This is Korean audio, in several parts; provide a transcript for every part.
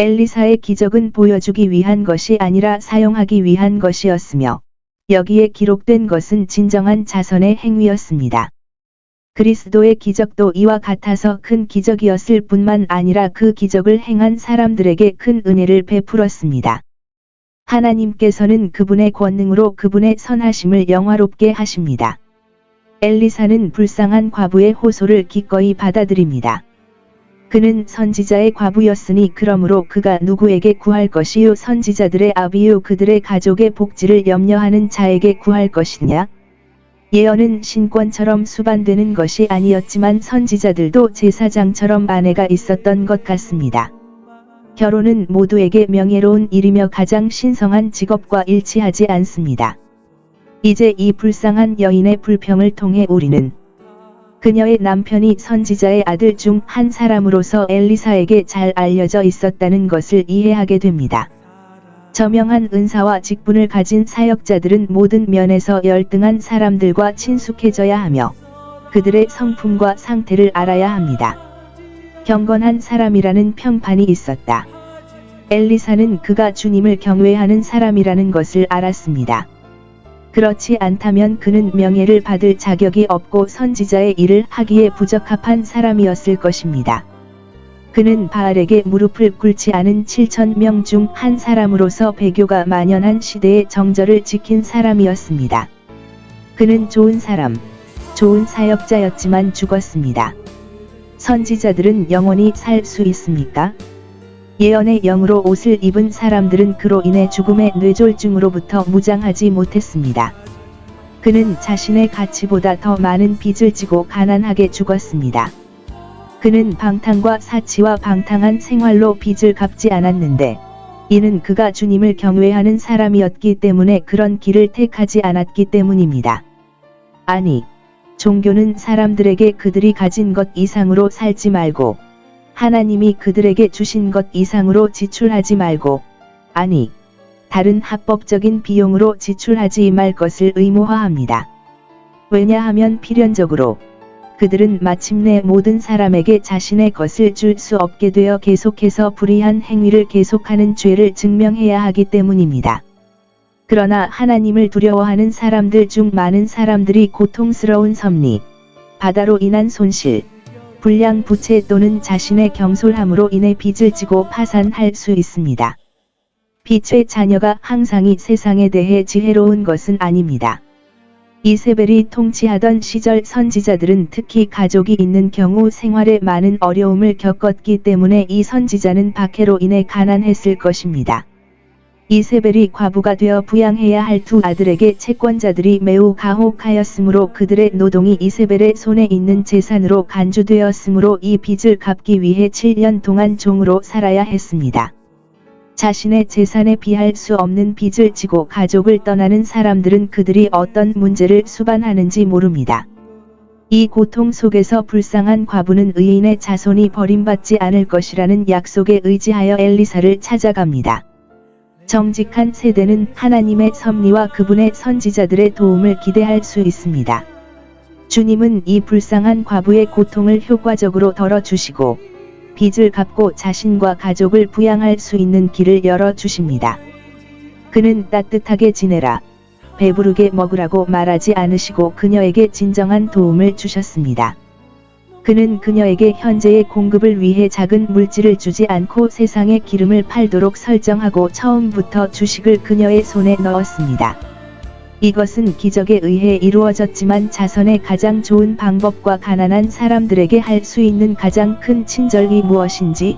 엘리사의 기적은 보여주기 위한 것이 아니라 사용하기 위한 것이었으며, 여기에 기록된 것은 진정한 자선의 행위였습니다. 그리스도의 기적도 이와 같아서 큰 기적이었을 뿐만 아니라 그 기적을 행한 사람들에게 큰 은혜를 베풀었습니다. 하나님께서는 그분의 권능으로 그분의 선하심을 영화롭게 하십니다. 엘리사는 불쌍한 과부의 호소를 기꺼이 받아들입니다. 그는 선지자의 과부였으니 그러므로 그가 누구에게 구할 것이요 선지자들의 아비요 그들의 가족의 복지를 염려하는 자에게 구할 것이냐? 예언은 신권처럼 수반되는 것이 아니었지만 선지자들도 제사장처럼 아내가 있었던 것 같습니다. 결혼은 모두에게 명예로운 일이며 가장 신성한 직업과 일치하지 않습니다. 이제 이 불쌍한 여인의 불평을 통해 우리는 그녀의 남편이 선지자의 아들 중 한 사람으로서 엘리사에게 잘 알려져 있었다는 것을 이해하게 됩니다. 저명한 은사와 직분을 가진 사역자들은 모든 면에서 열등한 사람들과 친숙해져야 하며 그들의 성품과 상태를 알아야 합니다. 경건한 사람이라는 평판이 있었다. 엘리사는 그가 주님을 경외하는 사람이라는 것을 알았습니다. 그렇지 않다면 그는 명예를 받을 자격이 없고 선지자의 일을 하기에 부적합한 사람이었을 것입니다. 그는 바알에게 무릎을 꿇지 않은 7,000명 중 한 사람으로서 배교가 만연한 시대의 정절을 지킨 사람이었습니다. 그는 좋은 사람, 좋은 사역자였지만 죽었습니다. 선지자들은 영원히 살 수 있습니까? 예언의 영으로 옷을 입은 사람들은 그로 인해 죽음의 뇌졸중으로부터 무장하지 못했습니다. 그는 자신의 가치보다 더 많은 빚을 지고 가난하게 죽었습니다. 그는 방탕과 사치와 방탕한 생활로 빚을 갚지 않았는데, 이는 그가 주님을 경외하는 사람이었기 때문에 그런 길을 택하지 않았기 때문입니다. 아니, 종교는 사람들에게 그들이 가진 것 이상으로 살지 말고, 하나님이 그들에게 주신 것 이상으로 지출하지 말고, 아니, 다른 합법적인 비용으로 지출하지 말 것을 의무화합니다. 왜냐하면 필연적으로, 그들은 마침내 모든 사람에게 자신의 것을 줄 수 없게 되어 계속해서 불의한 행위를 계속하는 죄를 증명해야 하기 때문입니다. 그러나 하나님을 두려워하는 사람들 중 많은 사람들이 고통스러운 섭리, 바다로 인한 손실, 불량 부채 또는 자신의 경솔함으로 인해 빚을 지고 파산할 수 있습니다. 빛의 자녀가 항상 이 세상에 대해 지혜로운 것은 아닙니다. 이세벨이 통치하던 시절 선지자들은 특히 가족이 있는 경우 생활에 많은 어려움을 겪었기 때문에 이 선지자는 박해로 인해 가난했을 것입니다. 이세벨이 과부가 되어 부양해야 할 두 아들에게 채권자들이 매우 가혹하였으므로 그들의 노동이 이세벨의 손에 있는 재산으로 간주되었으므로 이 빚을 갚기 위해 7년 동안 종으로 살아야 했습니다. 자신의 재산에 비할 수 없는 빚을 지고 가족을 떠나는 사람들은 그들이 어떤 문제를 수반하는지 모릅니다. 이 고통 속에서 불쌍한 과부는 의인의 자손이 버림받지 않을 것이라는 약속에 의지하여 엘리사를 찾아갑니다. 정직한 세대는 하나님의 섭리와 그분의 선지자들의 도움을 기대할 수 있습니다. 주님은 이 불쌍한 과부의 고통을 효과적으로 덜어주시고 빚을 갚고 자신과 가족을 부양할 수 있는 길을 열어주십니다. 그는 따뜻하게 지내라, 배부르게 먹으라고 말하지 않으시고 그녀에게 진정한 도움을 주셨습니다. 그는 그녀에게 현재의 공급을 위해 작은 물질을 주지 않고 세상의 기름을 팔도록 설정하고 처음부터 주식을 그녀의 손에 넣었습니다. 이것은 기적에 의해 이루어졌지만 자선의 가장 좋은 방법과 가난한 사람들에게 할 수 있는 가장 큰 친절이 무엇인지,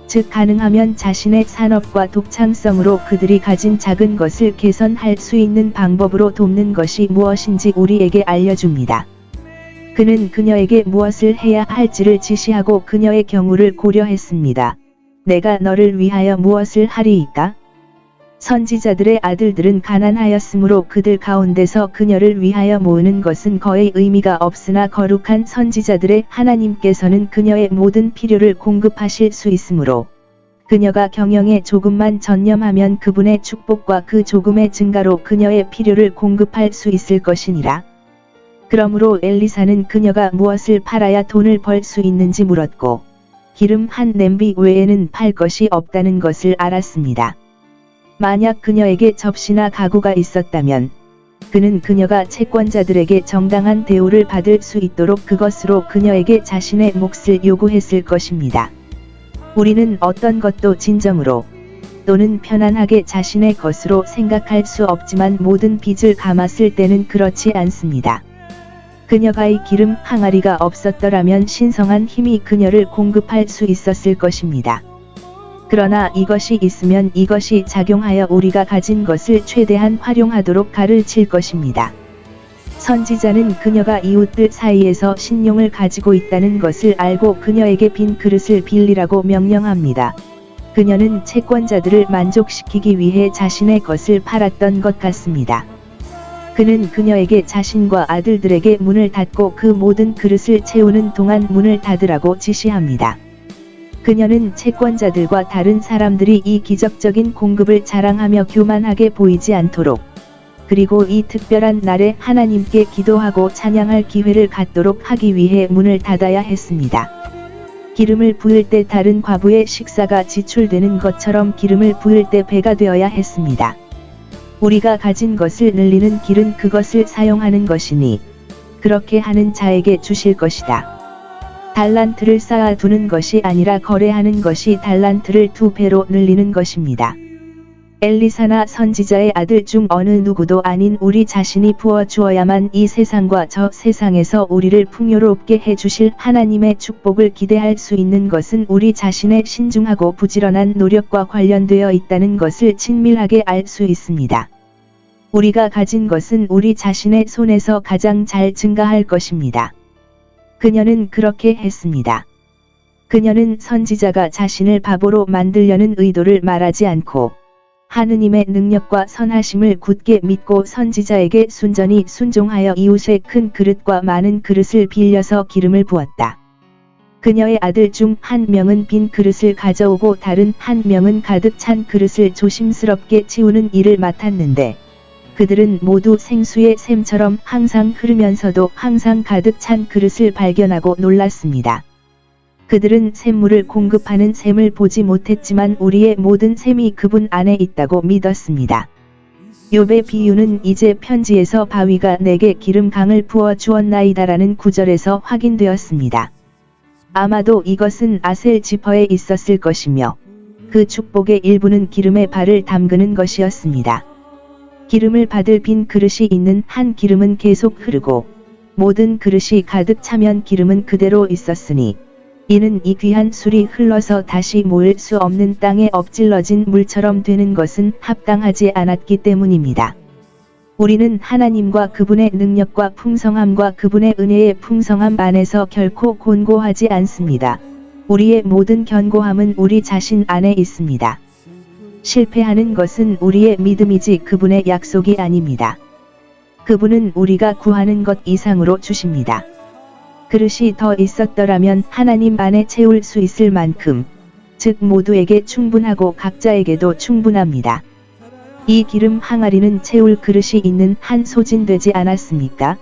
즉 가능하면 자신의 산업과 독창성으로 그들이 가진 작은 것을 개선할 수 있는 방법으로 돕는 것이 무엇인지 우리에게 알려줍니다. 그는 그녀에게 무엇을 해야 할지를 지시하고 그녀의 경우를 고려했습니다. 내가 너를 위하여 무엇을 하리이까? 선지자들의 아들들은 가난하였으므로 그들 가운데서 그녀를 위하여 모으는 것은 거의 의미가 없으나 거룩한 선지자들의 하나님께서는 그녀의 모든 필요를 공급하실 수 있으므로 그녀가 경영에 조금만 전념하면 그분의 축복과 그 조금의 증가로 그녀의 필요를 공급할 수 있을 것이니라. 그러므로 엘리사는 그녀가 무엇을 팔아야 돈을 벌 수 있는지 물었고, 기름 한 냄비 외에는 팔 것이 없다는 것을 알았습니다. 만약 그녀에게 접시나 가구가 있었다면 그는 그녀가 채권자들에게 정당한 대우를 받을 수 있도록 그것으로 그녀에게 자신의 몫을 요구했을 것입니다. 우리는 어떤 것도 진정으로 또는 편안하게 자신의 것으로 생각할 수 없지만 모든 빚을 감았을 때는 그렇지 않습니다. 그녀가 이 기름 항아리가 없었더라면 신성한 힘이 그녀를 공급할 수 있었을 것입니다. 그러나 이것이 있으면 이것이 작용하여 우리가 가진 것을 최대한 활용하도록 가르칠 것입니다. 선지자는 그녀가 이웃들 사이에서 신용을 가지고 있다는 것을 알고 그녀에게 빈 그릇을 빌리라고 명령합니다. 그녀는 채권자들을 만족시키기 위해 자신의 것을 팔았던 것 같습니다. 그는 그녀에게 자신과 아들들에게 문을 닫고 그 모든 그릇을 채우는 동안 문을 닫으라고 지시합니다. 그녀는 채권자들과 다른 사람들이 이 기적적인 공급을 자랑하며 교만하게 보이지 않도록, 그리고 이 특별한 날에 하나님께 기도하고 찬양할 기회를 갖도록 하기 위해 문을 닫아야 했습니다. 기름을 부을 때 다른 과부의 식사가 지출되는 것처럼 기름을 부을 때 배가 되어야 했습니다. 우리가 가진 것을 늘리는 길은 그것을 사용하는 것이니 그렇게 하는 자에게 주실 것이다. 달란트를 쌓아두는 것이 아니라 거래하는 것이 달란트를 2배로 늘리는 것입니다. 엘리사나 선지자의 아들 중 어느 누구도 아닌 우리 자신이 부어주어야만 이 세상과 저 세상에서 우리를 풍요롭게 해주실 하나님의 축복을 기대할 수 있는 것은 우리 자신의 신중하고 부지런한 노력과 관련되어 있다는 것을 친밀하게 알 수 있습니다. 우리가 가진 것은 우리 자신의 손에서 가장 잘 증가할 것입니다. 그녀는 그렇게 했습니다. 그녀는 선지자가 자신을 바보로 만들려는 의도를 말하지 않고 하느님의 능력과 선하심을 굳게 믿고 선지자에게 순전히 순종하여 이웃의 큰 그릇과 많은 그릇을 빌려서 기름을 부었다. 그녀의 아들 중 한 명은 빈 그릇을 가져오고 다른 한 명은 가득 찬 그릇을 조심스럽게 치우는 일을 맡았는데 그들은 모두 생수의 샘처럼 항상 흐르면서도 항상 가득 찬 그릇을 발견하고 놀랐습니다. 그들은 샘물을 공급하는 샘을 보지 못했지만 우리의 모든 샘이 그분 안에 있다고 믿었습니다. 욥의 비유는 이제 편지에서 바위가 내게 기름강을 부어 주었나이다라는 구절에서 확인되었습니다. 아마도 이것은 아셀 지퍼에 있었을 것이며 그 축복의 일부는 기름에 발을 담그는 것이었습니다. 기름을 받을 빈 그릇이 있는 한 기름은 계속 흐르고 모든 그릇이 가득 차면 기름은 그대로 있었으니 이는 이 귀한 술이 흘러서 다시 모일 수 없는 땅에 엎질러진 물처럼 되는 것은 합당하지 않았기 때문입니다. 우리는 하나님과 그분의 능력과 풍성함과 그분의 은혜의 풍성함 안에서 결코 곤고하지 않습니다. 우리의 모든 견고함은 우리 자신 안에 있습니다. 실패하는 것은 우리의 믿음이지 그분의 약속이 아닙니다. 그분은 우리가 구하는 것 이상으로 주십니다. 그릇이 더 있었더라면 하나님 안에 채울 수 있을 만큼, 즉 모두에게 충분하고 각자에게도 충분합니다. 이 기름 항아리는 채울 그릇이 있는 한 소진되지 않았습니까?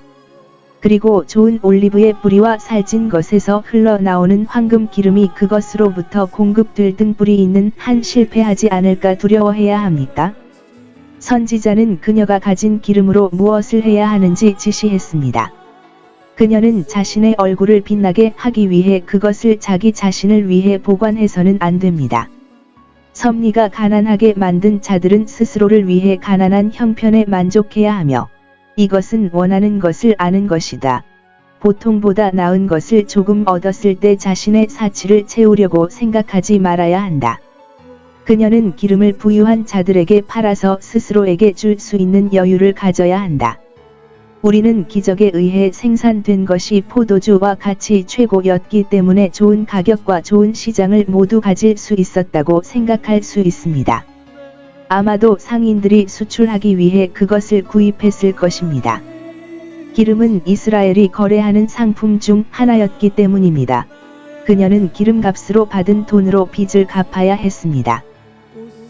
그리고 좋은 올리브의 뿌리와 살찐 것에서 흘러나오는 황금 기름이 그것으로부터 공급될 등불이 있는 한 실패하지 않을까 두려워해야 합니까? 선지자는 그녀가 가진 기름으로 무엇을 해야 하는지 지시했습니다. 그녀는 자신의 얼굴을 빛나게 하기 위해 그것을 자기 자신을 위해 보관해서는 안 됩니다. 섭리가 가난하게 만든 자들은 스스로를 위해 가난한 형편에 만족해야 하며 이것은 원하는 것을 아는 것이다. 보통보다 나은 것을 조금 얻었을 때 자신의 사치를 채우려고 생각하지 말아야 한다. 그녀는 기름을 부유한 자들에게 팔아서 스스로에게 줄 수 있는 여유를 가져야 한다. 우리는 기적에 의해 생산된 것이 포도주와 같이 최고였기 때문에 좋은 가격과 좋은 시장을 모두 가질 수 있었다고 생각할 수 있습니다. 아마도 상인들이 수출하기 위해 그것을 구입했을 것입니다. 기름은 이스라엘이 거래하는 상품 중 하나였기 때문입니다. 그녀는 기름값으로 받은 돈으로 빚을 갚아야 했습니다.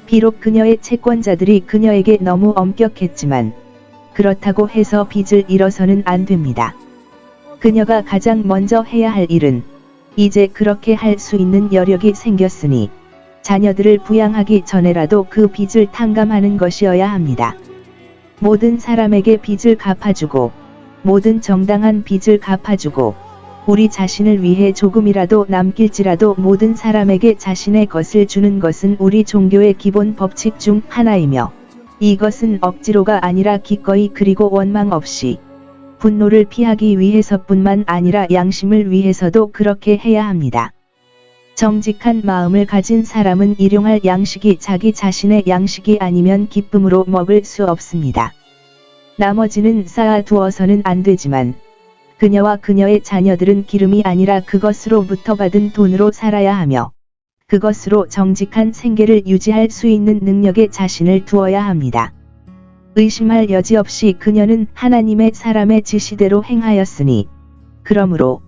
비록 그녀의 채권자들이 그녀에게 너무 엄격했지만 그렇다고 해서 빚을 잃어서는 안 됩니다. 그녀가 가장 먼저 해야 할 일은 이제 그렇게 할 수 있는 여력이 생겼으니 자녀들을 부양하기 전에라도 그 빚을 탕감하는 것이어야 합니다. 모든 사람에게 빚을 갚아주고 모든 정당한 빚을 갚아주고 우리 자신을 위해 조금이라도 남길지라도 모든 사람에게 자신의 것을 주는 것은 우리 종교의 기본 법칙 중 하나이며 이것은 억지로가 아니라 기꺼이 그리고 원망 없이 분노를 피하기 위해서뿐만 아니라 양심을 위해서도 그렇게 해야 합니다. 정직한 마음을 가진 사람은 일용할 양식이 자기 자신의 양식이 아니면 기쁨으로 먹을 수 없습니다. 나머지는 쌓아두어서는 안 되지만 그녀와 그녀의 자녀들은 기름이 아니라 그것으로부터 받은 돈으로 살아야 하며 그것으로 정직한 생계를 유지할 수 있는 능력에 자신을 두어야 합니다. 의심할 여지 없이 그녀는 하나님의 사람의 지시대로 행하였으니 그러므로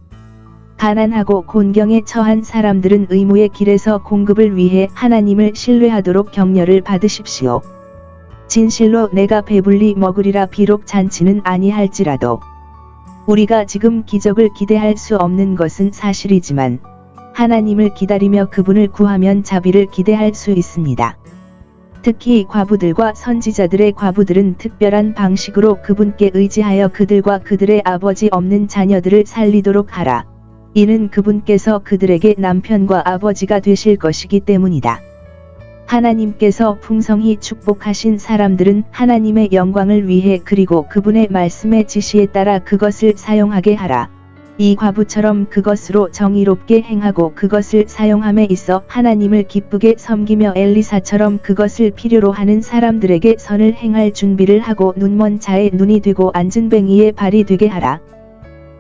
가난하고 곤경에 처한 사람들은 의무의 길에서 공급을 위해 하나님을 신뢰하도록 격려를 받으십시오. 진실로 내가 배불리 먹으리라 비록 잔치는 아니할지라도 우리가 지금 기적을 기대할 수 없는 것은 사실이지만 하나님을 기다리며 그분을 구하면 자비를 기대할 수 있습니다. 특히 과부들과 선지자들의 과부들은 특별한 방식으로 그분께 의지하여 그들과 그들의 아버지 없는 자녀들을 살리도록 하라. 이는 그분께서 그들에게 남편과 아버지가 되실 것이기 때문이다. 하나님께서 풍성히 축복하신 사람들은 하나님의 영광을 위해 그리고 그분의 말씀의 지시에 따라 그것을 사용하게 하라. 이 과부처럼 그것으로 정의롭게 행하고 그것을 사용함에 있어 하나님을 기쁘게 섬기며 엘리사처럼 그것을 필요로 하는 사람들에게 선을 행할 준비를 하고 눈먼 자의 눈이 되고 앉은 뱅이의 발이 되게 하라.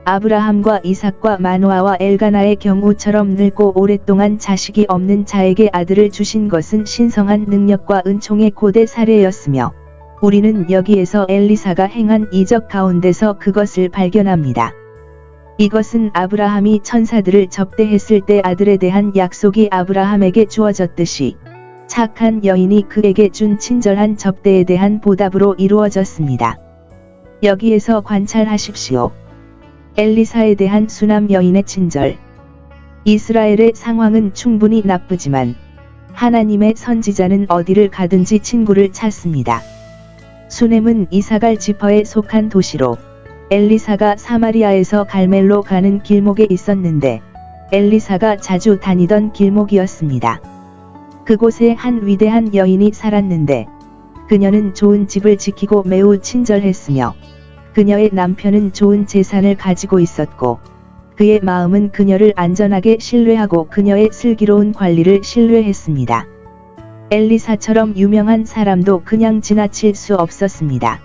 아브라함과 이삭과 마노아와 엘가나의 경우처럼 늙고 오랫동안 자식이 없는 자에게 아들을 주신 것은 신성한 능력과 은총의 고대 사례였으며 우리는 여기에서 엘리사가 행한 이적 가운데서 그것을 발견합니다. 이것은 아브라함이 천사들을 접대했을 때 아들에 대한 약속이 아브라함에게 주어졌듯이 착한 여인이 그에게 준 친절한 접대에 대한 보답으로 이루어졌습니다. 여기에서 관찰하십시오. 엘리사에 대한 수남 여인의 친절. 이스라엘의 상황은 충분히 나쁘지만 하나님의 선지자는 어디를 가든지 친구를 찾습니다. 수넴은 이사갈 지파에 속한 도시로 엘리사가 사마리아에서 갈멜로 가는 길목에 있었는데 엘리사가 자주 다니던 길목이었습니다. 그곳에 한 위대한 여인이 살았는데 그녀는 좋은 집을 지키고 매우 친절했으며 그녀의 남편은 좋은 재산을 가지고 있었고 그의 마음은 그녀를 안전하게 신뢰하고 그녀의 슬기로운 관리를 신뢰했습니다. 엘리사처럼 유명한 사람도 그냥 지나칠 수 없었습니다.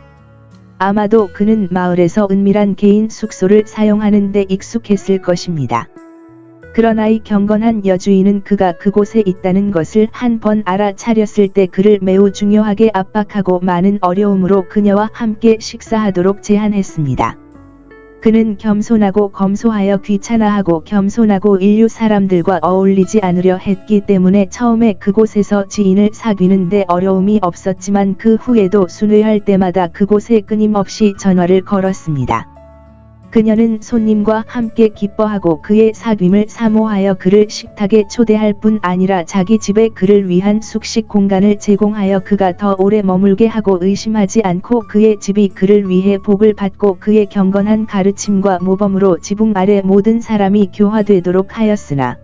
아마도 그는 마을에서 은밀한 개인 숙소를 사용하는 데 익숙했을 것입니다. 그러나 이 경건한 여주인은 그가 그곳에 있다는 것을 한 번 알아차렸을 때 그를 매우 중요하게 압박하고 많은 어려움으로 그녀와 함께 식사하도록 제안했습니다. 그는 겸손하고 검소하여 귀찮아하고 겸손하고 인류 사람들과 어울리지 않으려 했기 때문에 처음에 그곳에서 지인을 사귀는 데 어려움이 없었지만 그 후에도 순회할 때마다 그곳에 끊임없이 전화를 걸었습니다. 그녀는 손님과 함께 기뻐하고 그의 사귐을 사모하여 그를 식탁에 초대할 뿐 아니라 자기 집에 그를 위한 숙식 공간을 제공하여 그가 더 오래 머물게 하고 의심하지 않고 그의 집이 그를 위해 복을 받고 그의 경건한 가르침과 모범으로 지붕 아래 모든 사람이 교화되도록 하였으나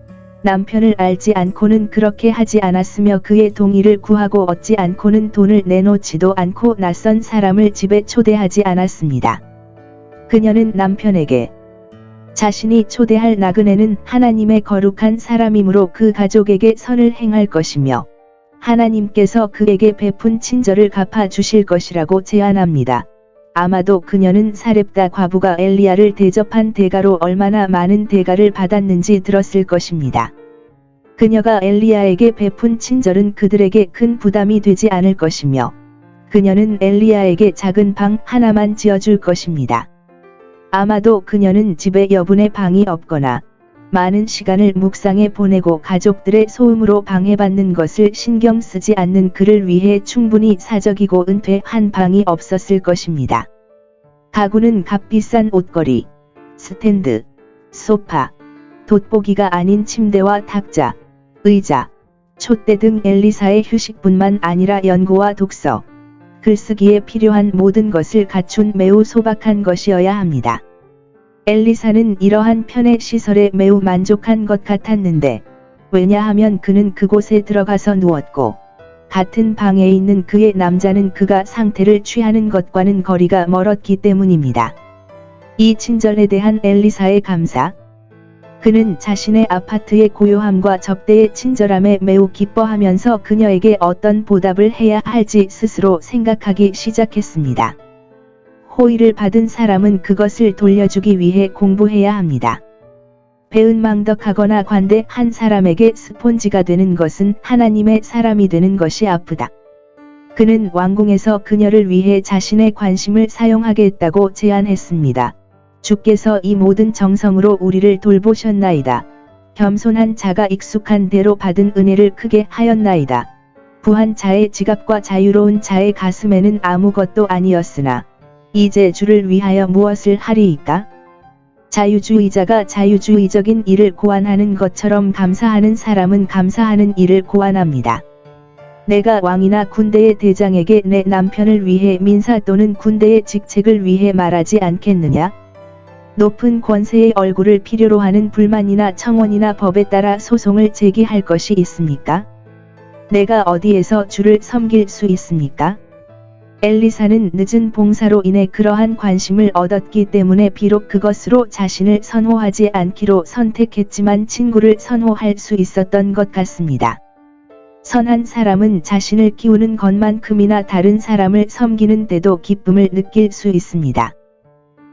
남편을 알지 않고는 그렇게 하지 않았으며 그의 동의를 구하고 얻지 않고는 돈을 내놓지도 않고 낯선 사람을 집에 초대하지 않았습니다. 그녀는 남편에게 자신이 초대할 나그네는 하나님의 거룩한 사람이므로 그 가족에게 선을 행할 것이며 하나님께서 그에게 베푼 친절을 갚아 주실 것이라고 제안합니다. 아마도 그녀는 사렙다 과부가 엘리야를 대접한 대가로 얼마나 많은 대가를 받았는지 들었을 것입니다. 그녀가 엘리야에게 베푼 친절은 그들에게 큰 부담이 되지 않을 것이며 그녀는 엘리야에게 작은 방 하나만 지어줄 것입니다. 아마도 그녀는 집에 여분의 방이 없거나 많은 시간을 묵상에 보내고 가족들의 소음으로 방해받는 것을 신경 쓰지 않는 그를 위해 충분히 사적이고 은퇴한 방이 없었을 것입니다. 가구는 값비싼 옷걸이, 스탠드, 소파, 돋보기가 아닌 침대와 탁자, 의자, 촛대 등 엘리사의 휴식뿐만 아니라 연구와 독서, 글쓰기에 필요한 모든 것을 갖춘 매우 소박한 것이어야 합니다. 엘리사는 이러한 편의 시설에 매우 만족한 것 같았는데, 왜냐하면 그는 그곳에 들어가서 누웠고, 같은 방에 있는 그의 남자는 그가 상태를 취하는 것과는 거리가 멀었기 때문입니다. 이 친절에 대한 엘리사의 감사. 그는 자신의 아파트의 고요함과 접대의 친절함에 매우 기뻐하면서 그녀에게 어떤 보답을 해야 할지 스스로 생각하기 시작했습니다. 호의를 받은 사람은 그것을 돌려주기 위해 공부해야 합니다. 배은망덕하거나 관대한 사람에게 스폰지가 되는 것은 하나님의 사람이 되는 것이 아프다. 그는 왕궁에서 그녀를 위해 자신의 관심을 사용하겠다고 제안했습니다. 주께서 이 모든 정성으로 우리를 돌보셨나이다. 겸손한 자가 익숙한 대로 받은 은혜를 크게 하였나이다. 부한 자의 지갑과 자유로운 자의 가슴에는 아무것도 아니었으나 이제 주를 위하여 무엇을 하리이까? 자유주의자가 자유주의적인 일을 고안하는 것처럼 감사하는 사람은 감사하는 일을 고안합니다. 내가 왕이나 군대의 대장에게 내 남편을 위해 민사 또는 군대의 직책을 위해 말하지 않겠느냐? 높은 권세의 얼굴을 필요로 하는 불만이나 청원이나 법에 따라 소송을 제기할 것이 있습니까? 내가 어디에서 주를 섬길 수 있습니까? 엘리사는 늦은 봉사로 인해 그러한 관심을 얻었기 때문에 비록 그것으로 자신을 선호하지 않기로 선택했지만 친구를 선호할 수 있었던 것 같습니다. 선한 사람은 자신을 키우는 것만큼이나 다른 사람을 섬기는 데도 기쁨을 느낄 수 있습니다.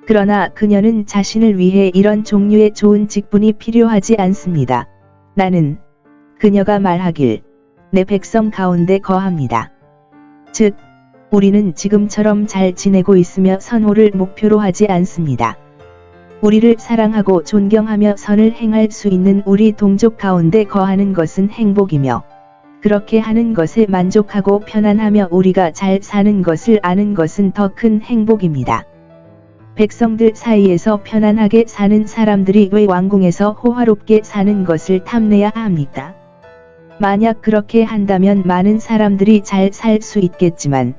그러나 그녀는 자신을 위해 이런 종류의 좋은 직분이 필요하지 않습니다. 나는 그녀가 말하길 내 백성 가운데 거합니다. 즉, 우리는 지금처럼 잘 지내고 있으며 선호를 목표로 하지 않습니다. 우리를 사랑하고 존경하며 선을 행할 수 있는 우리 동족 가운데 거하는 것은 행복이며, 그렇게 하는 것에 만족하고 편안하며 우리가 잘 사는 것을 아는 것은 더 큰 행복입니다. 백성들 사이에서 편안하게 사는 사람들이 왜 왕궁에서 호화롭게 사는 것을 탐내야 합니까? 만약 그렇게 한다면 많은 사람들이 잘 살 수 있겠지만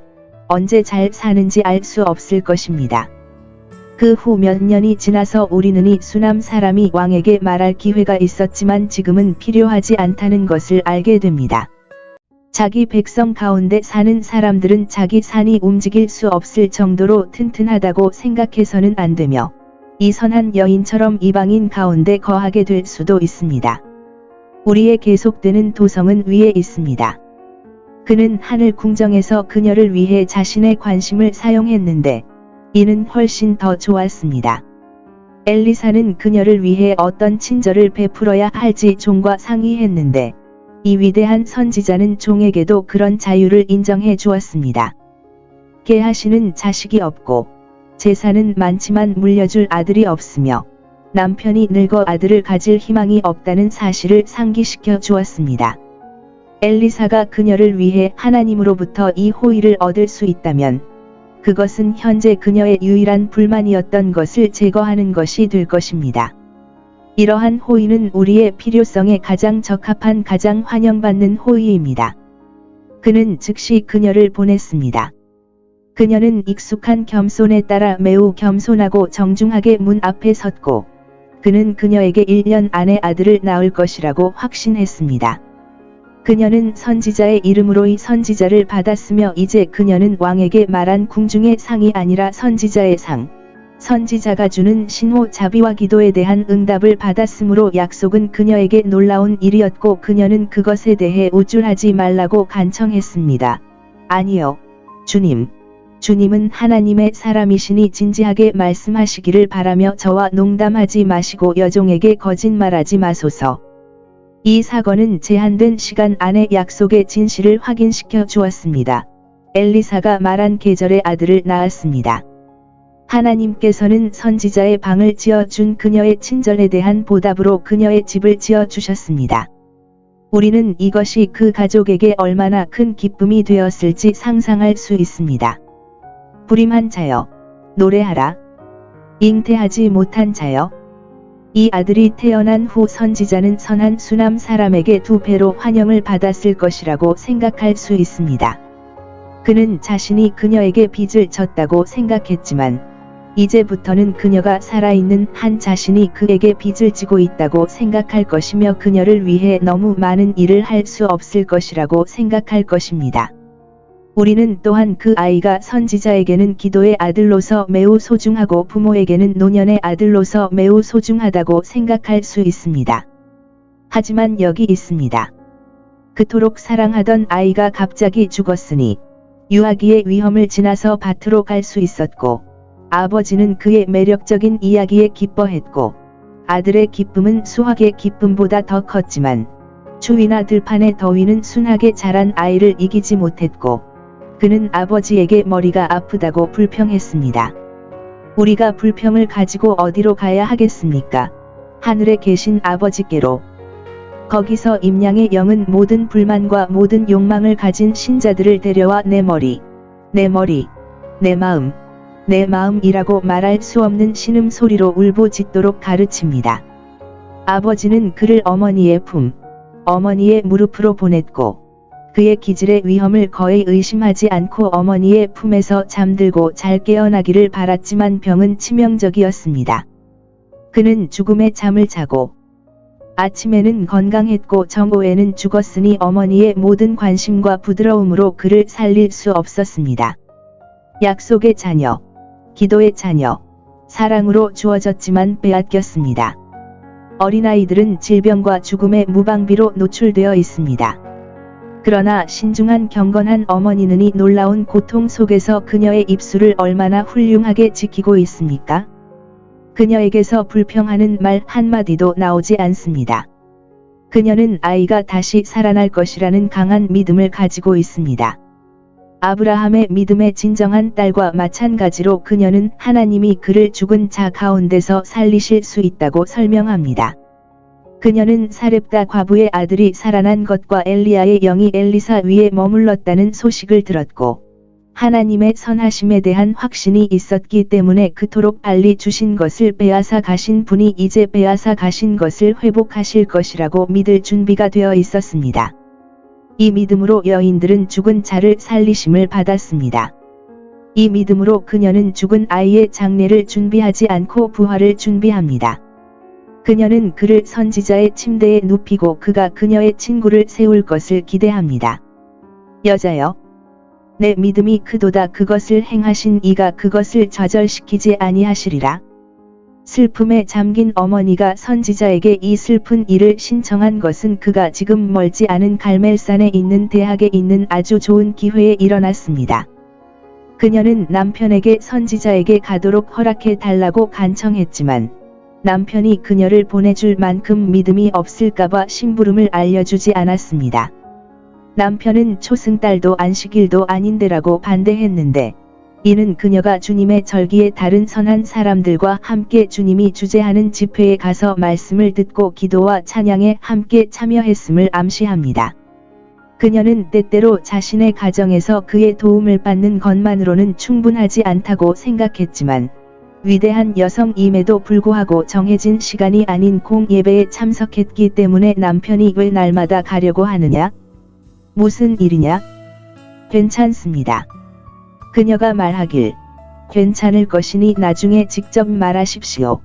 언제 잘 사는지 알 수 없을 것입니다. 그 후 몇 년이 지나서 우리는 이 수남 사람이 왕에게 말할 기회가 있었지만 지금은 필요하지 않다는 것을 알게 됩니다. 자기 백성 가운데 사는 사람들은 자기 산이 움직일 수 없을 정도로 튼튼하다고 생각해서는 안 되며, 이 선한 여인처럼 이방인 가운데 거하게 될 수도 있습니다. 우리의 계속되는 도성은 위에 있습니다. 그는 하늘 궁정에서 그녀를 위해 자신의 관심을 사용했는데, 이는 훨씬 더 좋았습니다. 엘리사는 그녀를 위해 어떤 친절을 베풀어야 할지 종과 상의했는데, 이 위대한 선지자는 종에게도 그런 자유를 인정해 주었습니다. 게하시는 자식이 없고, 재산은 많지만 물려줄 아들이 없으며, 남편이 늙어 아들을 가질 희망이 없다는 사실을 상기시켜 주었습니다. 엘리사가 그녀를 위해 하나님으로부터 이 호의를 얻을 수 있다면, 그것은 현재 그녀의 유일한 불만이었던 것을 제거하는 것이 될 것입니다. 이러한 호의는 우리의 필요성에 가장 적합한 가장 환영받는 호의입니다. 그는 즉시 그녀를 보냈습니다. 그녀는 익숙한 겸손에 따라 매우 겸손하고 정중하게 문 앞에 섰고, 그는 그녀에게 1년 안에 아들을 낳을 것이라고 확신했습니다. 그녀는 선지자의 이름으로 이 선지자를 받았으며 이제 그녀는 왕에게 말한 궁중의 상이 아니라 선지자의 상, 선지자가 주는 신호 자비와 기도에 대한 응답을 받았으므로 약속은 그녀에게 놀라운 일이었고 그녀는 그것에 대해 우쭐하지 말라고 간청했습니다. 아니요, 주님. 주님은 하나님의 사람이시니 진지하게 말씀하시기를 바라며 저와 농담하지 마시고 여종에게 거짓말하지 마소서. 이 사건은 제한된 시간 안에 약속의 진실을 확인시켜 주었습니다. 엘리사가 말한 계절에 아들을 낳았습니다. 하나님께서는 선지자의 방을 지어준 그녀의 친절에 대한 보답으로 그녀의 집을 지어주셨습니다. 우리는 이것이 그 가족에게 얼마나 큰 기쁨이 되었을지 상상할 수 있습니다. 불임한 자여, 노래하라. 잉태하지 못한 자여, 이 아들이 태어난 후 선지자는 선한 수남 사람에게 2배로 환영을 받았을 것이라고 생각할 수 있습니다. 그는 자신이 그녀에게 빚을 졌다고 생각했지만 이제부터는 그녀가 살아있는 한 자신이 그에게 빚을 지고 있다고 생각할 것이며 그녀를 위해 너무 많은 일을 할 수 없을 것이라고 생각할 것입니다. 우리는 또한 그 아이가 선지자에게는 기도의 아들로서 매우 소중하고 부모에게는 노년의 아들로서 매우 소중하다고 생각할 수 있습니다. 하지만 여기 있습니다. 그토록 사랑하던 아이가 갑자기 죽었으니 유아기의 위험을 지나서 밭으로 갈 수 있었고 아버지는 그의 매력적인 이야기에 기뻐했고 아들의 기쁨은 수확의 기쁨보다 더 컸지만 추위나 들판의 더위는 순하게 자란 아이를 이기지 못했고 그는 아버지에게 머리가 아프다고 불평했습니다. 우리가 불평을 가지고 어디로 가야 하겠습니까? 하늘에 계신 아버지께로. 거기서 임양의 영은 모든 불만과 모든 욕망을 가진 신자들을 데려와 내 머리, 내 마음이라고 말할 수 없는 신음소리로 울부짖도록 가르칩니다. 아버지는 그를 어머니의 무릎으로 보냈고 그의 기질의 위험을 거의 의심하지 않고 어머니의 품에서 잠들고 잘 깨어나기를 바랐지만 병은 치명적이었습니다. 그는 죽음의 잠을 자고 아침에는 건강했고 정오에는 죽었으니 어머니의 모든 관심과 부드러움으로 그를 살릴 수 없었습니다. 약속의 자녀, 기도의 자녀, 사랑으로 주어졌지만 빼앗겼습니다. 어린아이들은 질병과 죽음의 무방비로 노출되어 있습니다. 그러나 신중한 경건한 어머니는 이 놀라운 고통 속에서 그녀의 입술을 얼마나 훌륭하게 지키고 있습니까? 그녀에게서 불평하는 말 한마디도 나오지 않습니다. 그녀는 아이가 다시 살아날 것이라는 강한 믿음을 가지고 있습니다. 아브라함의 믿음의 진정한 딸과 마찬가지로 그녀는 하나님이 그를 죽은 자 가운데서 살리실 수 있다고 설명합니다. 그녀는 사렙다 과부의 아들이 살아난 것과 엘리야의 영이 엘리사 위에 머물렀다는 소식을 들었고 하나님의 선하심에 대한 확신이 있었기 때문에 그토록 빨리 주신 것을 빼앗아 가신 분이 이제 빼앗아 가신 것을 회복하실 것이라고 믿을 준비가 되어 있었습니다. 이 믿음으로 여인들은 죽은 자를 살리심을 받았습니다. 이 믿음으로 그녀는 죽은 아이의 장례를 준비하지 않고 부활을 준비합니다. 그녀는 그를 선지자의 침대에 눕히고 그가 그녀의 친구를 세울 것을 기대합니다. 여자여, 내 믿음이 크도다. 그것을 행하신 이가 그것을 좌절시키지 아니하시리라. 슬픔에 잠긴 어머니가 선지자에게 이 슬픈 일을 신청한 것은 그가 지금 멀지 않은 갈멜산에 있는 대학에 있는 아주 좋은 기회에 일어났습니다. 그녀는 남편에게 선지자에게 가도록 허락해 달라고 간청했지만 남편이 그녀를 보내줄 만큼 믿음이 없을까봐 심부름을 알려주지 않았습니다. 남편은 초승달도 안식일도 아닌데라고 반대했는데 이는 그녀가 주님의 절기에 다른 선한 사람들과 함께 주님이 주재하는 집회에 가서 말씀을 듣고 기도와 찬양에 함께 참여했음을 암시합니다. 그녀는 때때로 자신의 가정에서 그의 도움을 받는 것만으로는 충분하지 않다고 생각했지만 위대한 여성임에도 불구하고 정해진 시간이 아닌 공예배에 참석했기 때문에 남편이 왜 날마다 가려고 하느냐? 무슨 일이냐? 괜찮습니다. 그녀가 말하길 괜찮을 것이니 나중에 직접 말하십시오.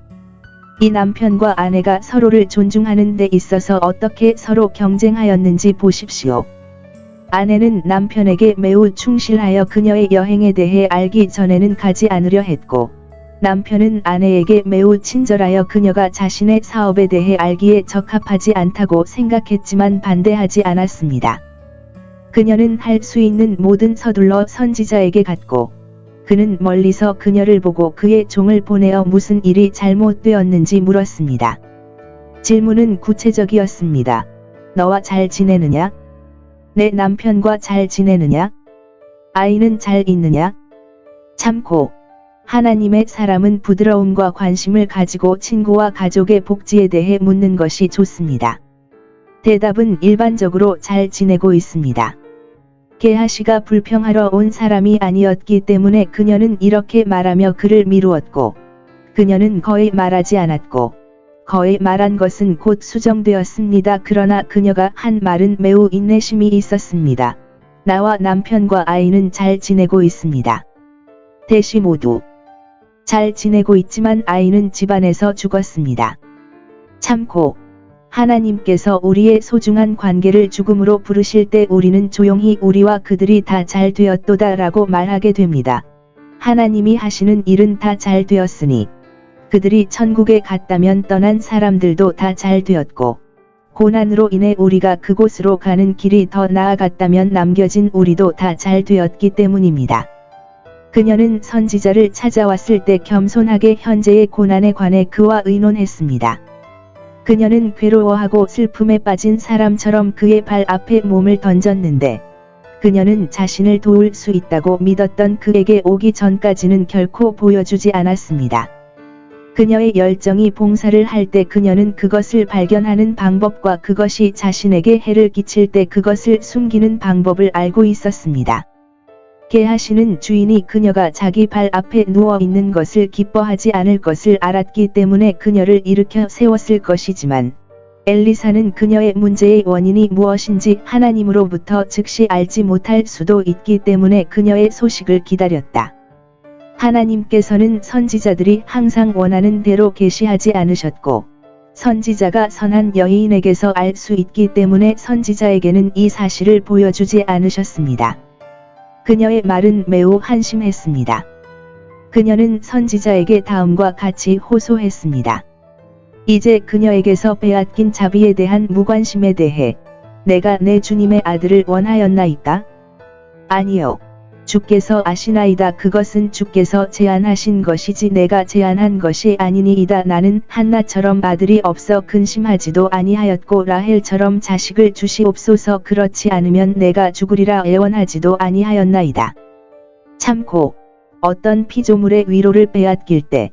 이 남편과 아내가 서로를 존중하는 데 있어서 어떻게 서로 경쟁하였는지 보십시오. 아내는 남편에게 매우 충실하여 그녀의 여행에 대해 알기 전에는 가지 않으려 했고 남편은 아내에게 매우 친절하여 그녀가 자신의 사업에 대해 알기에 적합하지 않다고 생각했지만 반대하지 않았습니다. 그녀는 할 수 있는 모든 서둘러 선지자에게 갔고 그는 멀리서 그녀를 보고 그의 종을 보내어 무슨 일이 잘못되었는지 물었습니다. 질문은 구체적이었습니다. 너와 잘 지내느냐? 내 남편과 잘 지내느냐? 아이는 잘 있느냐? 참고 하나님의 사람은 부드러움과 관심을 가지고 친구와 가족의 복지에 대해 묻는 것이 좋습니다. 대답은 일반적으로 잘 지내고 있습니다. 게하시가 불평하러 온 사람이 아니었기 때문에 그녀는 이렇게 말하며 그를 미루었고 그녀는 거의 말하지 않았고 거의 말한 것은 곧 수정되었습니다. 그러나 그녀가 한 말은 매우 인내심이 있었습니다. 나와 남편과 아이는 잘 지내고 있습니다. 대시 모두 잘 지내고 있지만 아이는 집안에서 죽었습니다. 참고 하나님께서 우리의 소중한 관계를 죽음으로 부르실 때 우리는 조용히 우리와 그들이 다 잘 되었도다 라고 말하게 됩니다. 하나님이 하시는 일은 다 잘 되었으니 그들이 천국에 갔다면 떠난 사람들도 다 잘 되었고 고난으로 인해 우리가 그곳으로 가는 길이 더 나아갔다면 남겨진 우리도 다 잘 되었기 때문입니다. 그녀는 선지자를 찾아왔을 때 겸손하게 현재의 고난에 관해 그와 의논했습니다. 그녀는 괴로워하고 슬픔에 빠진 사람처럼 그의 발 앞에 몸을 던졌는데 그녀는 자신을 도울 수 있다고 믿었던 그에게 오기 전까지는 결코 보여주지 않았습니다. 그녀의 열정이 봉사를 할 때 그녀는 그것을 발견하는 방법과 그것이 자신에게 해를 끼칠 때 그것을 숨기는 방법을 알고 있었습니다. 게하시는 주인이 그녀가 자기 발 앞에 누워 있는 것을 기뻐하지 않을 것을 알았기 때문에 그녀를 일으켜 세웠을 것이지만 엘리사는 그녀의 문제의 원인이 무엇인지 하나님으로부터 즉시 알지 못할 수도 있기 때문에 그녀의 소식을 기다렸다. 하나님께서는 선지자들이 항상 원하는 대로 계시하지 않으셨고 선지자가 선한 여인에게서 알 수 있기 때문에 선지자에게는 이 사실을 보여주지 않으셨습니다. 그녀의 말은 매우 한심했습니다. 그녀는 선지자에게 다음과 같이 호소했습니다. 이제 그녀에게서 빼앗긴 자비에 대한 무관심에 대해 내가 내 주님의 아들을 원하였나이까? 아니요. 주께서 아시나이다. 그것은 주께서 제안하신 것이지 내가 제안한 것이 아니니이다. 나는 한나처럼 아들이 없어 근심하지도 아니하였고 라헬처럼 자식을 주시옵소서. 그렇지 않으면 내가 죽으리라 애원하지도 아니하였나이다. 참고 어떤 피조물의 위로를 빼앗길 때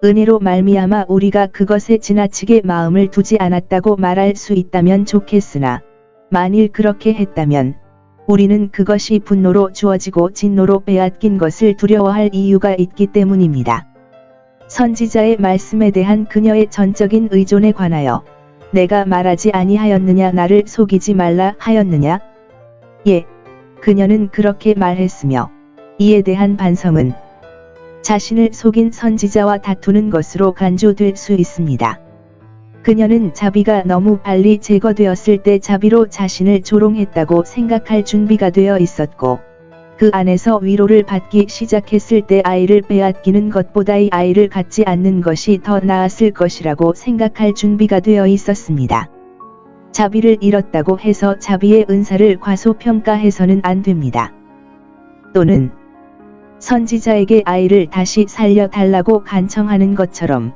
은혜로 말미암아 우리가 그것에 지나치게 마음을 두지 않았다고 말할 수 있다면 좋겠으나 만일 그렇게 했다면 우리는 그것이 분노로 주어지고 진노로 빼앗긴 것을 두려워할 이유가 있기 때문입니다. 선지자의 말씀에 대한 그녀의 전적인 의존에 관하여 내가 말하지 아니하였느냐 나를 속이지 말라 하였느냐? 예, 그녀는 그렇게 말했으며 이에 대한 반성은 자신을 속인 선지자와 다투는 것으로 간주될 수 있습니다. 그녀는 자비가 너무 빨리 제거되었을 때 자비로 자신을 조롱했다고 생각할 준비가 되어 있었고 그 안에서 위로를 받기 시작했을 때 아이를 빼앗기는 것보다 이 아이를 갖지 않는 것이 더 나았을 것이라고 생각할 준비가 되어 있었습니다. 자비를 잃었다고 해서 자비의 은사를 과소평가해서는 안 됩니다. 또는 선지자에게 아이를 다시 살려달라고 간청하는 것처럼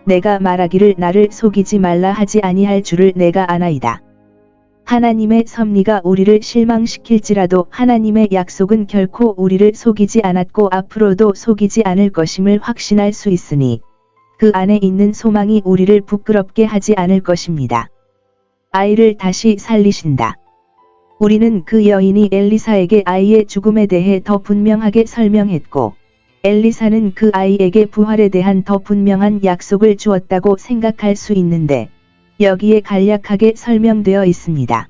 내가 말하기를 나를 속이지 말라 하지 아니할 줄을 내가 아나이다. 하나님의 섭리가 우리를 실망시킬지라도 하나님의 약속은 결코 우리를 속이지 않았고 앞으로도 속이지 않을 것임을 확신할 수 있으니 그 안에 있는 소망이 우리를 부끄럽게 하지 않을 것입니다. 아이를 다시 살리신다. 우리는 그 여인이 엘리사에게 아이의 죽음에 대해 더 분명하게 설명했고 엘리사는 그 아이에게 부활에 대한 더 분명한 약속을 주었다고 생각할 수 있는데 여기에 간략하게 설명되어 있습니다.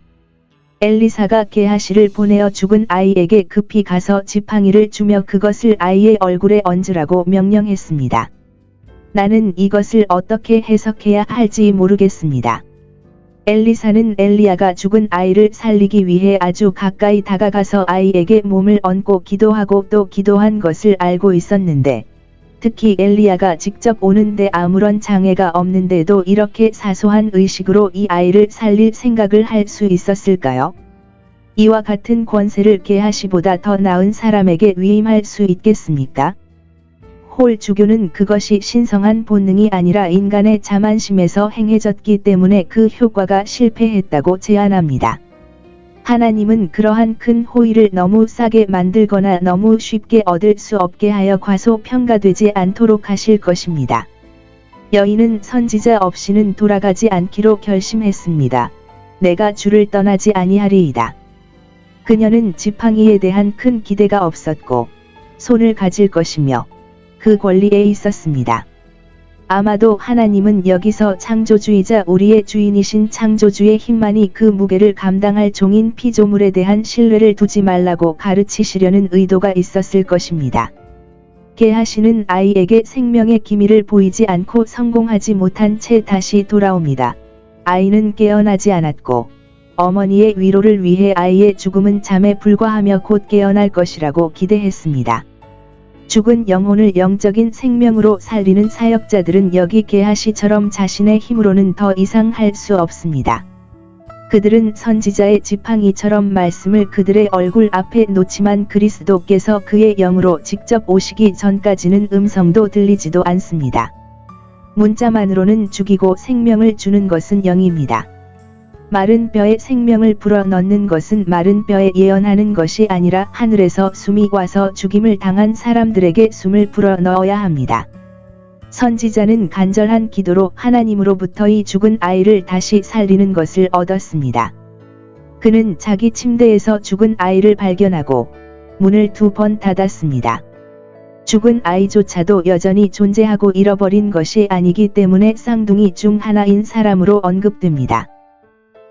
엘리사가 게하시를 보내어 죽은 아이에게 급히 가서 지팡이를 주며 그것을 아이의 얼굴에 얹으라고 명령했습니다. 나는 이것을 어떻게 해석해야 할지 모르겠습니다. 엘리사는 엘리야가 죽은 아이를 살리기 위해 아주 가까이 다가가서 아이에게 몸을 얹고 기도하고 또 기도한 것을 알고 있었는데 특히 엘리야가 직접 오는데 아무런 장애가 없는데도 이렇게 사소한 의식으로 이 아이를 살릴 생각을 할 수 있었을까요? 이와 같은 권세를 게하시보다 더 나은 사람에게 위임할 수 있겠습니까? 홀 주교는 그것이 신성한 본능이 아니라 인간의 자만심에서 행해졌기 때문에 그 효과가 실패했다고 제안합니다. 하나님은 그러한 큰 호의를 너무 싸게 만들거나 너무 쉽게 얻을 수 없게 하여 과소평가되지 않도록 하실 것입니다. 여인은 선지자 없이는 돌아가지 않기로 결심했습니다. 내가 주를 떠나지 아니하리이다. 그녀는 지팡이에 대한 큰 기대가 없었고 손을 가질 것이며 그 권리에 있었습니다. 아마도 하나님은 여기서 창조주이자 우리의 주인이신 창조주의 힘만이 그 무게를 감당할 종인 피조물에 대한 신뢰를 두지 말라고 가르치시려는 의도가 있었을 것입니다. 게하시는 아이에게 생명의 기미를 보이지 않고 성공하지 못한 채 다시 돌아옵니다. 아이는 깨어나지 않았고 어머니의 위로를 위해 아이의 죽음은 잠에 불과하며 곧 깨어날 것이라고 기대했습니다. 죽은 영혼을 영적인 생명으로 살리는 사역자들은 여기 게하시처럼 자신의 힘으로는 더 이상 할 수 없습니다. 그들은 선지자의 지팡이처럼 말씀을 그들의 얼굴 앞에 놓지만 그리스도께서 그의 영으로 직접 오시기 전까지는 음성도 들리지도 않습니다. 문자만으로는 죽이고 생명을 주는 것은 영입니다. 마른 뼈에 생명을 불어넣는 것은 마른 뼈에 예언하는 것이 아니라 하늘에서 숨이 와서 죽임을 당한 사람들에게 숨을 불어넣어야 합니다. 선지자는 간절한 기도로 하나님으로부터 이 죽은 아이를 다시 살리는 것을 얻었습니다. 그는 자기 침대에서 죽은 아이를 발견하고 문을 2번 닫았습니다. 죽은 아이조차도 여전히 존재하고 잃어버린 것이 아니기 때문에 쌍둥이 중 하나인 사람으로 언급됩니다.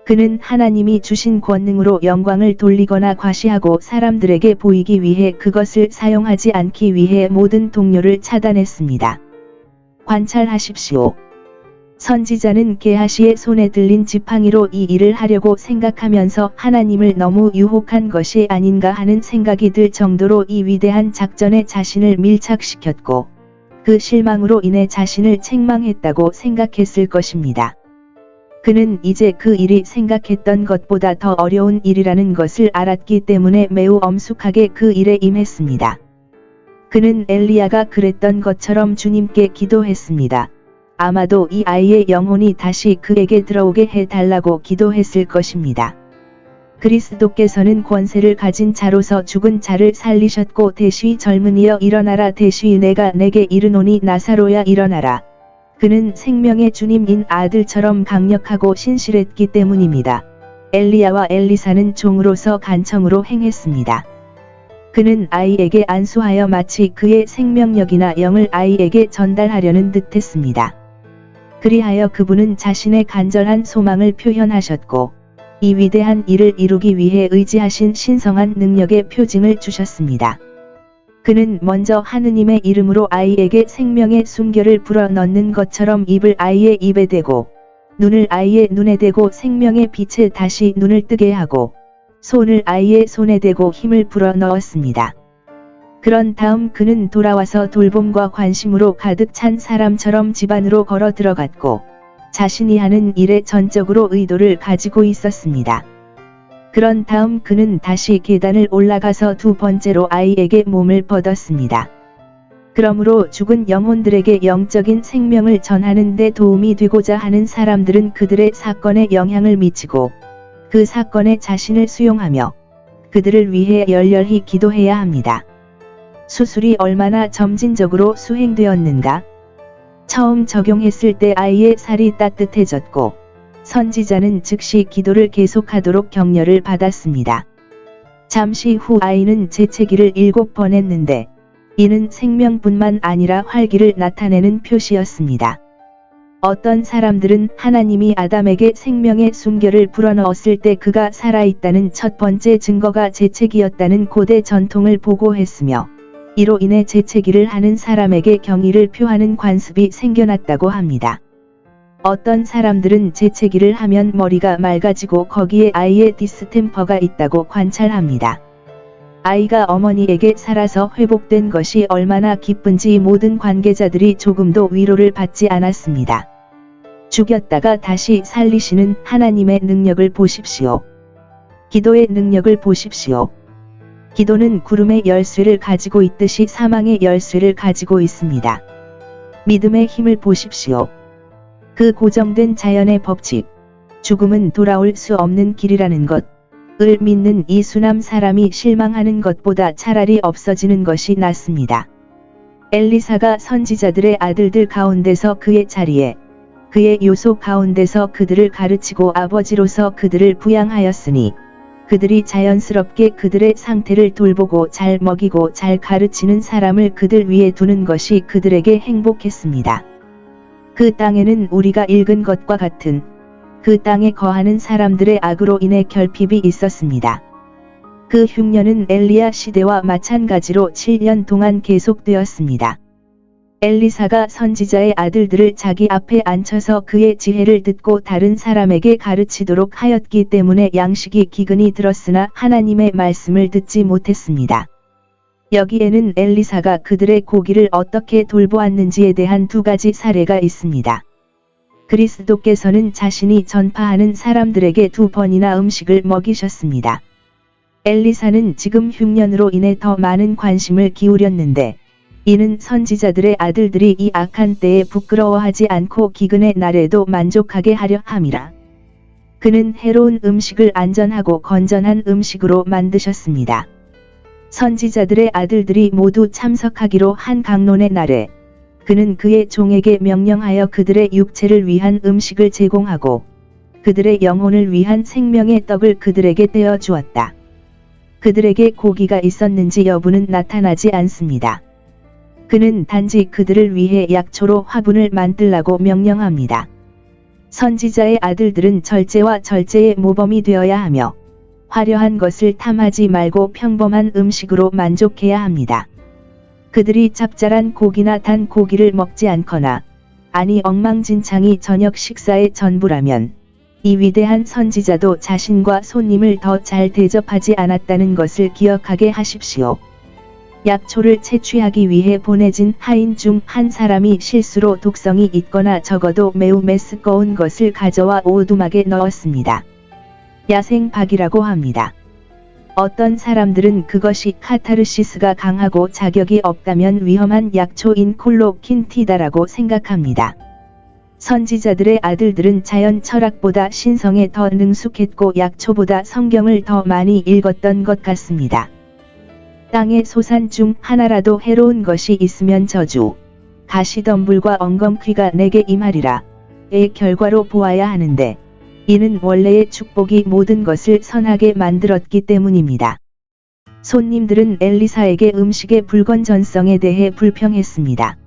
그는 하나님이 주신 권능으로 영광을 돌리거나 과시하고 사람들에게 보이기 위해 그것을 사용하지 않기 위해 모든 동료를 차단했습니다. 관찰하십시오. 선지자는 게하시의 손에 들린 지팡이로 이 일을 하려고 생각하면서 하나님을 너무 유혹한 것이 아닌가 하는 생각이 들 정도로 이 위대한 작전에 자신을 밀착시켰고 그 실망으로 인해 자신을 책망했다고 생각했을 것입니다. 그는 이제 그 일이 생각했던 것보다 더 어려운 일이라는 것을 알았기 때문에 매우 엄숙하게 그 일에 임했습니다. 그는 엘리야가 그랬던 것처럼 주님께 기도했습니다. 아마도 이 아이의 영혼이 다시 그에게 들어오게 해달라고 기도했을 것입니다. 그리스도께서는 권세를 가진 자로서 죽은 자를 살리셨고 대쉬 젊은이여 일어나라 대쉬 내가 내게 이르노니 나사로야 일어나라. 그는 생명의 주님인 아들처럼 강력하고 신실했기 때문입니다. 엘리야와 엘리사는 종으로서 간청으로 행했습니다. 그는 아이에게 안수하여 마치 그의 생명력이나 영을 아이에게 전달하려는 듯 했습니다. 그리하여 그분은 자신의 간절한 소망을 표현하셨고 이 위대한 일을 이루기 위해 의지하신 신성한 능력의 표징을 주셨습니다. 그는 먼저 하느님의 이름으로 아이에게 생명의 숨결을 불어넣는 것처럼 입을 아이의 입에 대고 눈을 아이의 눈에 대고 생명의 빛에 다시 눈을 뜨게 하고 손을 아이의 손에 대고 힘을 불어넣었습니다. 그런 다음 그는 돌아와서 돌봄과 관심으로 가득 찬 사람처럼 집 안으로 걸어 들어갔고 자신이 하는 일에 전적으로 의도를 가지고 있었습니다. 그런 다음 그는 다시 계단을 올라가서 2번째로 아이에게 몸을 뻗었습니다. 그러므로 죽은 영혼들에게 영적인 생명을 전하는 데 도움이 되고자 하는 사람들은 그들의 사건에 영향을 미치고 그 사건에 자신을 수용하며 그들을 위해 열렬히 기도해야 합니다. 수술이 얼마나 점진적으로 수행되었는가? 처음 적용했을 때 아이의 살이 따뜻해졌고 선지자는 즉시 기도를 계속하도록 격려를 받았습니다. 잠시 후 아이는 재채기를 7번 했는데 이는 생명뿐만 아니라 활기를 나타내는 표시였습니다. 어떤 사람들은 하나님이 아담에게 생명의 숨결을 불어넣었을 때 그가 살아있다는 첫 번째 증거가 재채기였다는 고대 전통을 보고했으며 이로 인해 재채기를 하는 사람에게 경의를 표하는 관습이 생겨났다고 합니다. 어떤 사람들은 재채기를 하면 머리가 맑아지고 거기에 아이의 디스템퍼가 있다고 관찰합니다. 아이가 어머니에게 살아서 회복된 것이 얼마나 기쁜지 모든 관계자들이 조금도 위로를 받지 않았습니다. 죽였다가 다시 살리시는 하나님의 능력을 보십시오. 기도의 능력을 보십시오. 기도는 구름의 열쇠를 가지고 있듯이 사망의 열쇠를 가지고 있습니다. 믿음의 힘을 보십시오. 그 고정된 자연의 법칙, 죽음은 돌아올 수 없는 길이라는 것을 믿는 이 순함 사람이 실망하는 것보다 차라리 없어지는 것이 낫습니다. 엘리사가 선지자들의 아들들 가운데서 그의 자리에, 그의 요소 가운데서 그들을 가르치고 아버지로서 그들을 부양하였으니 그들이 자연스럽게 그들의 상태를 돌보고 잘 먹이고 잘 가르치는 사람을 그들 위에 두는 것이 그들에게 행복했습니다. 그 땅에는 우리가 읽은 것과 같은 그 땅에 거하는 사람들의 악으로 인해 결핍이 있었습니다. 그 흉년은 엘리야 시대와 마찬가지로 7년 동안 계속되었습니다. 엘리사가 선지자의 아들들을 자기 앞에 앉혀서 그의 지혜를 듣고 다른 사람에게 가르치도록 하였기 때문에 양식이 기근이 들었으나 하나님의 말씀을 듣지 못했습니다. 여기에는 엘리사가 그들의 고기를 어떻게 돌보았는지에 대한 두 가지 사례가 있습니다. 그리스도께서는 자신이 전파하는 사람들에게 2번이나 음식을 먹이셨습니다. 엘리사는 지금 흉년으로 인해 더 많은 관심을 기울였는데 이는 선지자들의 아들들이 이 악한 때에 부끄러워하지 않고 기근의 날에도 만족하게 하려 함이라. 그는 해로운 음식을 안전하고 건전한 음식으로 만드셨습니다. 선지자들의 아들들이 모두 참석하기로 한 강론의 날에 그는 그의 종에게 명령하여 그들의 육체를 위한 음식을 제공하고 그들의 영혼을 위한 생명의 떡을 그들에게 떼어 주었다. 그들에게 고기가 있었는지 여부는 나타나지 않습니다. 그는 단지 그들을 위해 약초로 화분을 만들라고 명령합니다. 선지자의 아들들은 절제와 절제의 모범이 되어야 하며 화려한 것을 탐하지 말고 평범한 음식으로 만족해야 합니다. 그들이 짭짤한 고기나 단 고기를 먹지 않거나 아니 엉망진창이 저녁 식사의 전부라면 이 위대한 선지자도 자신과 손님을 더 잘 대접하지 않았다는 것을 기억하게 하십시오. 약초를 채취하기 위해 보내진 하인 중 한 사람이 실수로 독성이 있거나 적어도 매우 메스꺼운 것을 가져와 오두막에 넣었습니다. 야생박이라고 합니다. 어떤 사람들은 그것이 카타르시스가 강하고 자격이 없다면 위험한 약초인 콜로킨티다라고 생각합니다. 선지자들의 아들들은 자연 철학보다 신성에 더 능숙했고 약초보다 성경을 더 많이 읽었던 것 같습니다. 땅의 소산 중 하나라도 해로운 것이 있으면 저주, 가시덤불과 엉겅퀴가 내게 임하리라. 의 결과로 보아야 하는데 이는 원래의 축복이 모든 것을 선하게 만들었기 때문입니다. 손님들은 엘리사에게 음식의 불건전성에 대해 불평했습니다.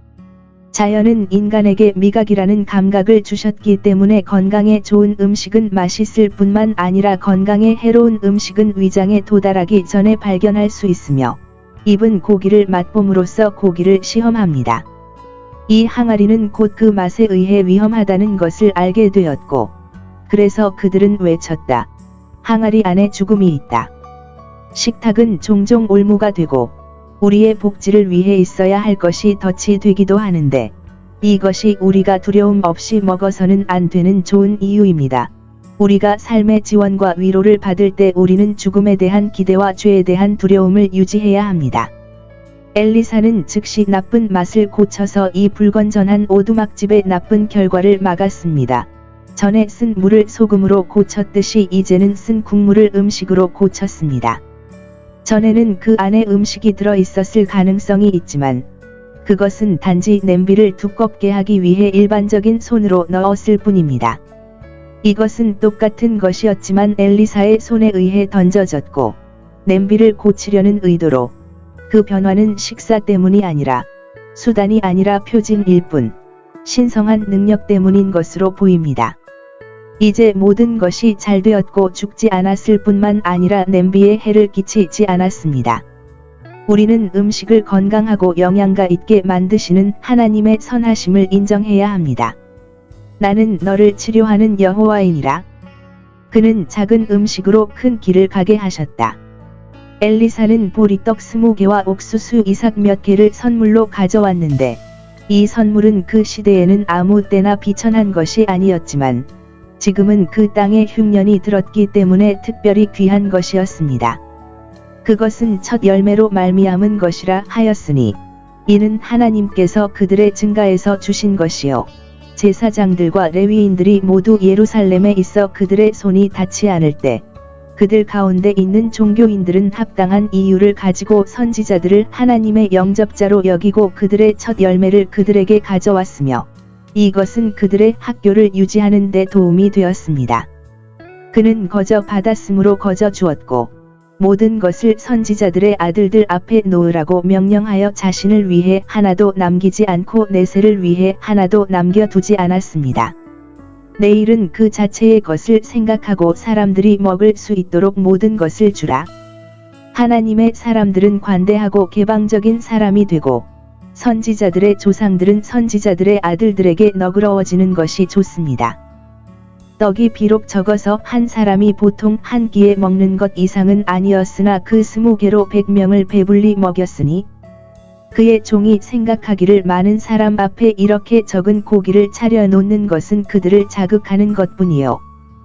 자연은 인간에게 미각이라는 감각을 주셨기 때문에 건강에 좋은 음식은 맛있을 뿐만 아니라 건강에 해로운 음식은 위장에 도달하기 전에 발견할 수 있으며 입은 고기를 맛봄으로써 고기를 시험합니다. 이 항아리는 곧 그 맛에 의해 위험하다는 것을 알게 되었고 그래서 그들은 외쳤다. 항아리 안에 죽음이 있다. 식탁은 종종 올무가 되고 우리의 복지를 위해 있어야 할 것이 덫이 되기도 하는데 이것이 우리가 두려움 없이 먹어서는 안 되는 좋은 이유입니다. 우리가 삶의 지원과 위로를 받을 때 우리는 죽음에 대한 기대와 죄에 대한 두려움을 유지해야 합니다. 엘리사는 즉시 나쁜 맛을 고쳐서 이 불건전한 오두막집의 나쁜 결과를 막았습니다. 전에 쓴 물을 소금으로 고쳤듯이 이제는 쓴 국물을 음식으로 고쳤습니다. 전에는 그 안에 음식이 들어 있었을 가능성이 있지만 그것은 단지 냄비를 두껍게 하기 위해 일반적인 손으로 넣었을 뿐입니다. 이것은 똑같은 것이었지만 엘리사의 손에 의해 던져졌고 냄비를 고치려는 의도로 그 변화는 식사 때문이 아니라 수단이 아니라 표징일 뿐 신성한 능력 때문인 것으로 보입니다. 이제 모든 것이 잘 되었고 죽지 않았을 뿐만 아니라 냄비에 해를 끼치지 않았습니다. 우리는 음식을 건강하고 영양가 있게 만드시는 하나님의 선하심을 인정해야 합니다. 나는 너를 치료하는 여호와이니라. 그는 작은 음식으로 큰 길을 가게 하셨다. 엘리사는 보리떡 20개와 옥수수 이삭 몇 개를 선물로 가져왔는데 이 선물은 그 시대에는 아무 때나 비천한 것이 아니었지만 지금은 그 땅에 흉년이 들었기 때문에 특별히 귀한 것이었습니다. 그것은 첫 열매로 말미암은 것이라 하였으니 이는 하나님께서 그들의 증가에서 주신 것이요 제사장들과 레위인들이 모두 예루살렘에 있어 그들의 손이 닿지 않을 때 그들 가운데 있는 종교인들은 합당한 이유를 가지고 선지자들을 하나님의 영접자로 여기고 그들의 첫 열매를 그들에게 가져왔으며 이것은 그들의 학교를 유지하는 데 도움이 되었습니다. 그는 거저 받았으므로 거저 주었고 모든 것을 선지자들의 아들들 앞에 놓으라고 명령하여 자신을 위해 하나도 남기지 않고 내세를 위해 하나도 남겨두지 않았습니다. 내일은 그 자체의 것을 생각하고 사람들이 먹을 수 있도록 모든 것을 주라. 하나님의 사람들은 관대하고 개방적인 사람이 되고 선지자들의 조상들은 선지자들의 아들들에게 너그러워지는 것이 좋습니다. 떡이 비록 적어서 한 사람이 보통 한 끼에 먹는 것 이상은 아니었으나 그 20개로 100명을 배불리 먹였으니 그의 종이 생각하기를 많은 사람 앞에 이렇게 적은 고기를 차려놓는 것은 그들을 자극하는 것뿐이요.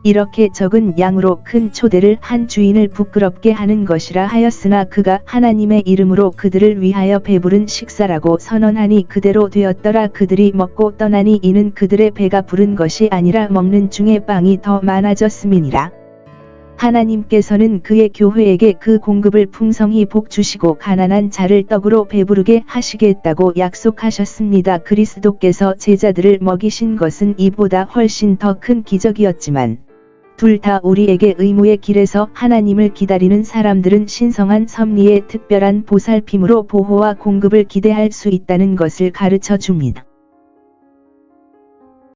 이렇게 적은 양으로 큰 초대를 한 주인을 부끄럽게 하는 것이라 하였으나 그가 하나님의 이름으로 그들을 위하여 배부른 식사라고 선언하니 그대로 되었더라. 그들이 먹고 떠나니 이는 그들의 배가 부른 것이 아니라 먹는 중에 빵이 더 많아졌음이니라. 하나님께서는 그의 교회에게 그 공급을 풍성히 복주시고 가난한 자를 떡으로 배부르게 하시겠다고 약속하셨습니다. 그리스도께서 제자들을 먹이신 것은 이보다 훨씬 더 큰 기적이었지만 둘 다 우리에게 의무의 길에서 하나님을 기다리는 사람들은 신성한 섭리의 특별한 보살핌으로 보호와 공급을 기대할 수 있다는 것을 가르쳐 줍니다.